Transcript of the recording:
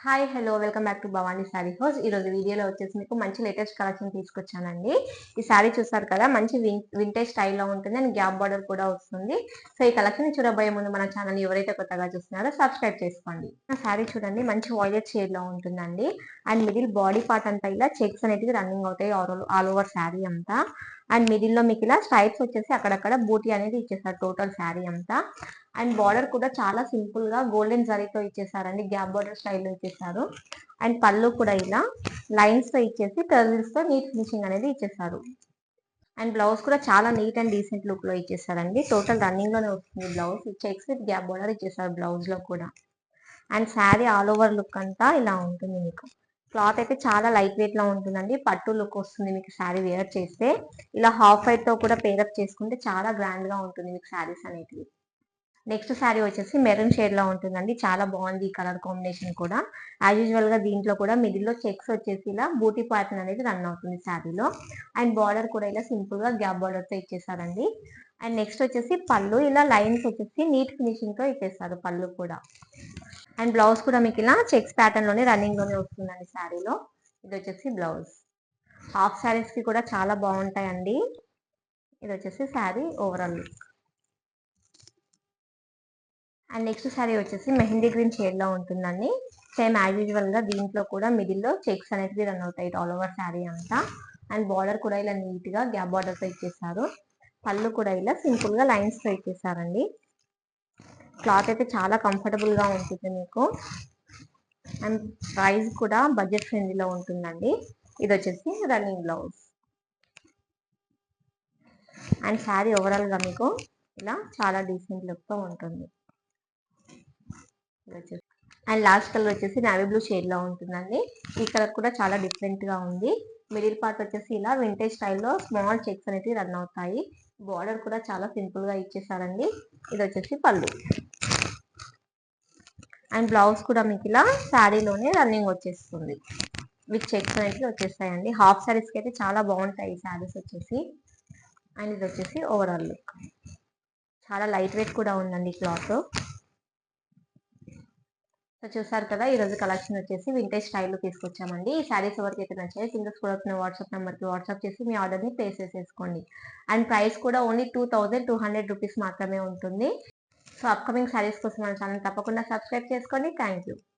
Hi hello welcome back to Bhavani sari house. ఈరోజు వీడియోలో వచ్చేసి మీకు మంచి లేటెస్ట్ కలెక్షన్ తీసుకొచ్చానండి. ఈ శారీ చూసారు కదా, మంచి వింటేజ్ స్టైల్లో ఉంటుంది అండ్ గ్యాప్ బార్డర్ కూడా వస్తుంది. సో ఈ కలెక్షన్ చూడబోయే ముందు మన ఛానల్ ఎవరైతే కొత్తగా చూస్తున్నారో సబ్స్క్రైబ్ చేసుకోండి. శారీ చూడండి, మంచి వాయిలెట్ షేడ్ లో ఉంటుందండి. అండ్ మిడిల్ బాడీ పార్ట్ అంతా ఇలా చెక్స్ అనేటివి రన్నింగ్ అవుతాయి ఆల్ ఓవర్ శారీ అంతా. అండ్ మిడిల్ లో మీకు ఇలా స్ట్రైప్స్ వచ్చేసి అక్కడక్కడ బూటీ అనేది ఇచ్చేసారు టోటల్ శారీ అంతా. అండ్ బార్డర్ కూడా చాలా సింపుల్ గా గోల్డెన్ జరీతో ఇచ్చేసారండి, గ్యాప్ బార్డర్ స్టైల్లో ఇచ్చేసారు. అండ్ పళ్ళు కూడా ఇలా లైన్స్ తో ఇచ్చేసి టర్జిల్స్ తో నీట్ ఫినిషింగ్ అనేది ఇచ్చేసారు. అండ్ బ్లౌజ్ కూడా చాలా నీట్ అండ్ డీసెంట్ లుక్ లో ఇచ్చేసారండి. టోటల్ రన్నింగ్ లోనే వస్తుంది blouse. Checks with gap border ఇచ్చేసారు బ్లౌజ్ లో కూడా. And sari all over look అంతా ఇలా ఉంటుంది మీకు. క్లాత్ అయితే చాలా లైట్ వెయిట్ లో ఉంటుందండి. పట్టు లుక్ వస్తుంది మీకు శారీ వేర్ చేస్తే. ఇలా హాఫ్ వైట్ తో కూడా పేరప్ చేసుకుంటే చాలా గ్రాండ్ గా ఉంటుంది మీకు శారీస్ అనేటివి. నెక్స్ట్ శారీ వచ్చేసి మెరూన్ షేడ్ లో ఉంటుందండి. చాలా బాగుంది ఈ కలర్ కాంబినేషన్ కూడా. యాజ్ యూజువల్ గా దీంట్లో కూడా మిడిల్ లో చెక్స్ వచ్చేసి ఇలా బూటీ ప్యాటర్న్ అనేది రన్ అవుతుంది శారీలో. అండ్ బార్డర్ కూడా ఇలా సింపుల్ గా గ్యాప్ బార్డర్ తో ఇచ్చేసారండి. అండ్ నెక్స్ట్ వచ్చేసి పళ్ళు ఇలా లైన్స్ వచ్చేసి నీట్ ఫినిషింగ్ తో ఇచ్చేసారు పళ్ళు కూడా. అండ్ బ్లౌజ్ కూడా మీకు ఇలా చెక్స్ ప్యాటర్న్ లోనే రన్నింగ్ లోనే వస్తుందండి శారీలో. ఇది వచ్చేసి బ్లౌజ్. హాఫ్ శారీస్ కి కూడా చాలా బాగుంటాయండి. ఇది వచ్చేసి sari overall look. And next sari వచ్చేసి మెహందీ గ్రీన్ షేడ్ లో ఉంటుందండి. సేమ్ యాజ్ యూజువల్ గా దీంట్లో కూడా మిడిల్ లో చెక్స్ అనేవి రన్ అవుతాయి ఆల్ ఓవర్ శారీ అంతా. అండ్ బార్డర్ కూడా ఇలా నీట్ గా గ్యాప్ బార్డర్ తో ఇచ్చేసారు. పళ్ళు కూడా ఇలా సింపుల్ గా లైన్స్ తో ఇచ్చేసారండి. క్లాత్ అయితే చాలా కంఫర్టబుల్ గా ఉంటుంది మీకు. అండ్ ప్రైస్ కూడా బడ్జెట్ ఫ్రెండ్లీలో ఉంటుందండి. ఇది వచ్చేసి running blouse. And sari overall గా మీకు ఇలా చాలా డీసెంట్ లుక్ తో ఉంటుంది. అండ్ లాస్ట్ కలర్ వచ్చేసి నావీ బ్లూ షేడ్ లో ఉంటుందండి. ఈ కలర్ కూడా చాలా డిఫరెంట్ గా ఉంది. మిడిల్ పార్ట్ వచ్చేసి ఇలా వింటేజ్ స్టైల్లో స్మాల్ చెక్స్ అనేవి రన్ అవుతాయి. బార్డర్ కూడా చాలా సింపుల్ గా ఇచ్చేసారండి. ఇది వచ్చేసి పళ్ళు. అండ్ బ్లౌజ్ కూడా మీకు ఇలా శారీలోనే రన్నింగ్ వచ్చేస్తుంది. విత్ చెక్స్ అనేవి వచ్చేస్తాయండి. హాఫ్ శారీస్ కి అయితే చాలా బాగుంటాయి ఈ శారీస్ వచ్చేసి. అండ్ ఇది వచ్చేసి ఓవరాల్ లుక్. చాలా లైట్ వెయిట్ కూడా ఉందండి క్లాత్. సో చూసారు కదా, ఈ రోజు కలెక్షన్ వచ్చేసి వింటేజ్ స్టైల్లో తీసుకొచ్చామండి. ఈ శారీస్ ఎవరికి అయితే నచ్చాయో కింద స్క్రోల్ అవుతున్న వాట్సాప్ నెంబర్కి వాట్సాప్ చేసి మీ ఆర్డర్ని ప్లేస్ చేసేసుకోండి. అండ్ ప్రైస్ కూడా ఓన్లీ 2200 రూపీస్ మాత్రమే ఉంటుంది. సో అప్కమింగ్ శారీస్ కోసం మన ఛానల్ తప్పకుండా సబ్స్క్రైబ్ చేసుకోండి. Thank you.